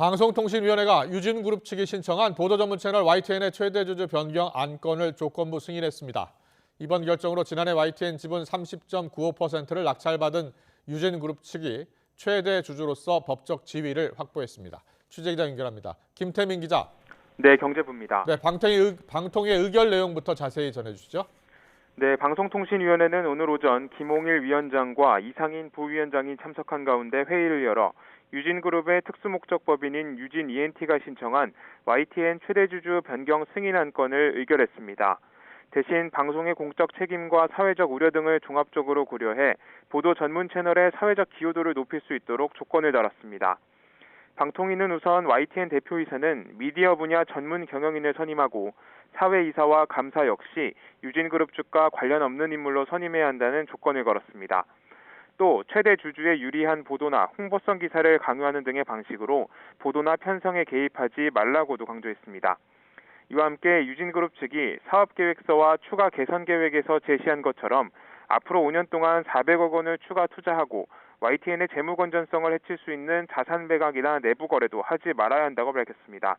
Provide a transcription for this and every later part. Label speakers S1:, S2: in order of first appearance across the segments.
S1: 방송통신위원회가 유진그룹 측이 신청한 보도전문 채널 YTN의 최대 주주 변경 안건을 조건부 승인했습니다. 이번 결정으로 지난해 YTN 지분 30.95%를 낙찰받은 유진그룹 측이 최대 주주로서 법적 지위를 확보했습니다. 취재기자 연결합니다. 김태민 기자.
S2: 네, 경제부입니다.
S1: 네, 방통위의 의결 내용부터 자세히 전해주시죠.
S2: 네, 방송통신위원회는 오늘 오전 김홍일 위원장과 이상인 부위원장이 참석한 가운데 회의를 열어 유진그룹의 특수목적법인인 유진 ENT가 신청한 YTN 최대주주 변경 승인 안건을 의결했습니다. 대신 방송의 공적 책임과 사회적 우려 등을 종합적으로 고려해 보도 전문 채널의 사회적 기여도를 높일 수 있도록 조건을 달았습니다. 방통위는 우선 YTN 대표이사는 미디어 분야 전문 경영인을 선임하고 사회이사와 감사 역시 유진그룹 측과 관련 없는 인물로 선임해야 한다는 조건을 걸었습니다. 또 최대 주주에 유리한 보도나 홍보성 기사를 강요하는 등의 방식으로 보도나 편성에 개입하지 말라고도 강조했습니다. 이와 함께 유진그룹 측이 사업계획서와 추가 개선 계획에서 제시한 것처럼 앞으로 5년 동안 400억 원을 추가 투자하고 YTN의 재무 건전성을 해칠 수 있는 자산 매각이나 내부 거래도 하지 말아야 한다고 밝혔습니다.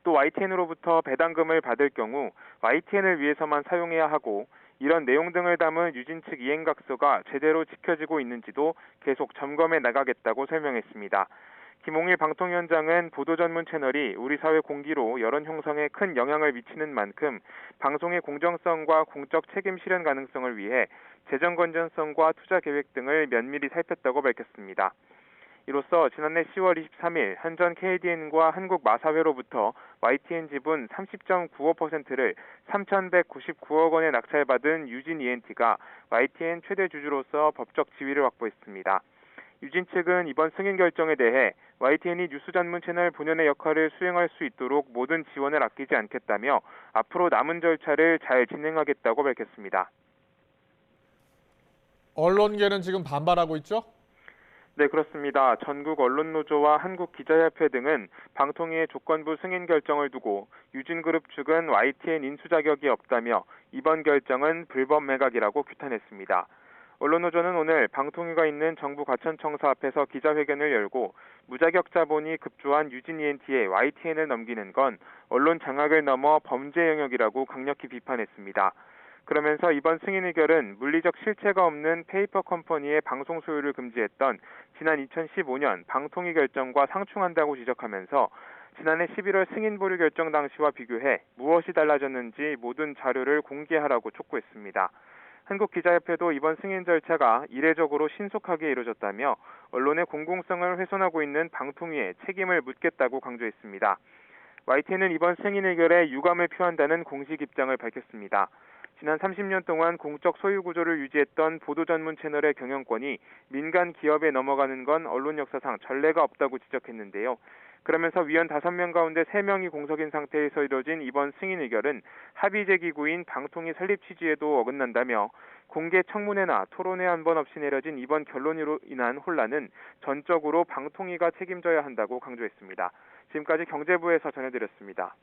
S2: 또 YTN으로부터 배당금을 받을 경우 YTN을 위해서만 사용해야 하고 이런 내용 등을 담은 유진 측 이행각서가 제대로 지켜지고 있는지도 계속 점검해 나가겠다고 설명했습니다. 김홍일 방통위원장은 보도 전문 채널이 우리 사회 공기로 여론 형성에 큰 영향을 미치는 만큼 방송의 공정성과 공적 책임 실현 가능성을 위해 재정 건전성과 투자 계획 등을 면밀히 살폈다고 밝혔습니다. 이로써 지난해 10월 23일 한전 KDN과 한국마사회로부터 YTN 지분 30.95%를 3,199억 원에 낙찰받은 유진 ENT가 YTN 최대 주주로서 법적 지위를 확보했습니다. 유진 측은 이번 승인 결정에 대해 YTN이 뉴스 전문 채널 본연의 역할을 수행할 수 있도록 모든 지원을 아끼지 않겠다며 앞으로 남은 절차를 잘 진행하겠다고 밝혔습니다.
S1: 언론계는 지금 반발하고 있죠?
S2: 네, 그렇습니다. 전국 언론노조와 한국기자협회 등은 방통위의 조건부 승인 결정을 두고 유진그룹 측은 YTN 인수 자격이 없다며 이번 결정은 불법 매각이라고 규탄했습니다. 언론노조는 오늘 방통위가 있는 정부 과천청사 앞에서 기자회견을 열고 무자격 자본이 급조한 유진 ENT에 YTN을 넘기는 건 언론 장악을 넘어 범죄 영역이라고 강력히 비판했습니다. 그러면서 이번 승인 의결은 물리적 실체가 없는 페이퍼 컴퍼니의 방송 소유를 금지했던 지난 2015년 방통위 결정과 상충한다고 지적하면서 지난해 11월 승인 보류 결정 당시와 비교해 무엇이 달라졌는지 모든 자료를 공개하라고 촉구했습니다. 한국기자협회도 이번 승인 절차가 이례적으로 신속하게 이루어졌다며 언론의 공공성을 훼손하고 있는 방통위에 책임을 묻겠다고 강조했습니다. YTN은 이번 승인 의결에 유감을 표한다는 공식 입장을 밝혔습니다. 지난 30년 동안 공적 소유 구조를 유지했던 보도 전문 채널의 경영권이 민간 기업에 넘어가는 건 언론 역사상 전례가 없다고 지적했는데요. 그러면서 위원 5명 가운데 3명이 공석인 상태에서 이뤄진 이번 승인 의결은 합의제 기구인 방통위 설립 취지에도 어긋난다며 공개 청문회나 토론회 한 번 없이 내려진 이번 결론으로 인한 혼란은 전적으로 방통위가 책임져야 한다고 강조했습니다. 지금까지 경제부에서 전해드렸습니다.